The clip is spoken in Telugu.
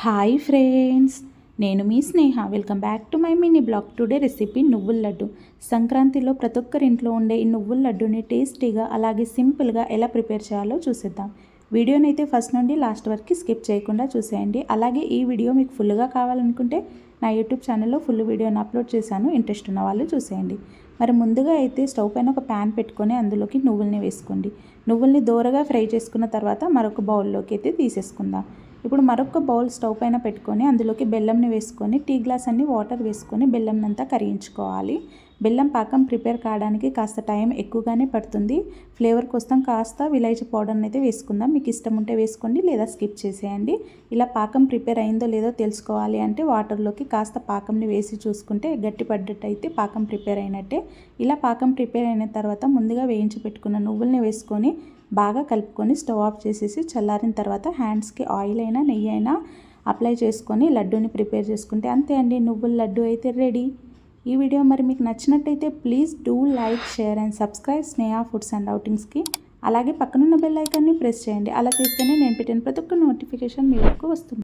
హాయ్ ఫ్రెండ్స్, నేను మీ Sneha. Welcome back to my mini blog. Today recipe నువ్వుల లడ్డు. సంక్రాంతిలో ప్రతి ఒక్కరి ఇంట్లో ఉండే ఈ నువ్వుల లడ్డుని టేస్టీగా అలాగే సింపుల్గా ఎలా ప్రిపేర్ చేయాలో చూసేద్దాం. వీడియోని అయితే ఫస్ట్ నుండి లాస్ట్ వరకు స్కిప్ చేయకుండా చూసేయండి. అలాగే ఈ వీడియో మీకు ఫుల్గా కావాలనుకుంటే నా యూట్యూబ్ ఛానల్లో ఫుల్ వీడియోని అప్లోడ్ చేశాను. ఇంట్రెస్ట్ ఉన్న వాళ్ళు చూసేయండి. మరి ముందుగా అయితే స్టవ్ పైన ఒక ప్యాన్ పెట్టుకొని అందులోకి నువ్వుల్ని వేసుకోండి. నువ్వుల్ని దోరగా ఫ్రై చేసుకున్న తర్వాత మరొక బౌల్లోకి అయితే తీసేసుకుందాం. ఇప్పుడు మరొక బౌల్ స్టవ్ పైన పెట్టుకొని అందులోకి బెల్లంని వేసుకొని టీ గ్లాస్ అన్ని వాటర్ వేసుకొని బెల్లంనంతా కరిగించుకోవాలి. బెల్లం పాకం ప్రిపేర్ కావడానికి కాస్త టైం ఎక్కువగానే పడుతుంది. ఫ్లేవర్ కోసం కాస్త విలాయచీ పౌడర్ని అయితే వేసుకుందాం. మీకు ఇష్టం ఉంటే వేసుకోండి, లేదా స్కిప్ చేసేయండి. ఇలా పాకం ప్రిపేర్ అయిందో లేదో తెలుసుకోవాలి అంటే వాటర్లోకి కాస్త పాకంని వేసి చూసుకుంటే గట్టి పడ్డట్టు అయితే పాకం ప్రిపేర్ అయినట్టే. ఇలా పాకం ప్రిపేర్ అయిన తర్వాత ముందుగా వేయించి పెట్టుకున్న నువ్వుల్ని వేసుకొని బాగా కలుపుకొని స్టవ్ ఆఫ్ చేసేసి చల్లారిన తర్వాత హ్యాండ్స్కి ఆయిల్ అయినా నెయ్యి అయినా అప్లై చేసుకొని లడ్డూని ప్రిపేర్ చేసుకుంటే అంతే అండి, నువ్వుల లడ్డు అయితే రెడీ. ఈ వీడియో మరి మీకు నచ్చినట్టయితే please do like, share and subscribe Sneha foods and అవుటింగ్స్కి. అలాగే పక్కనున్న బెల్ ఐకాన్ని ప్రెస్ చేయండి. అలా చేస్తేనే నేను పెట్టిన ప్రతి ఒక్క నోటిఫికేషన్ మీ వరకు వస్తుంది.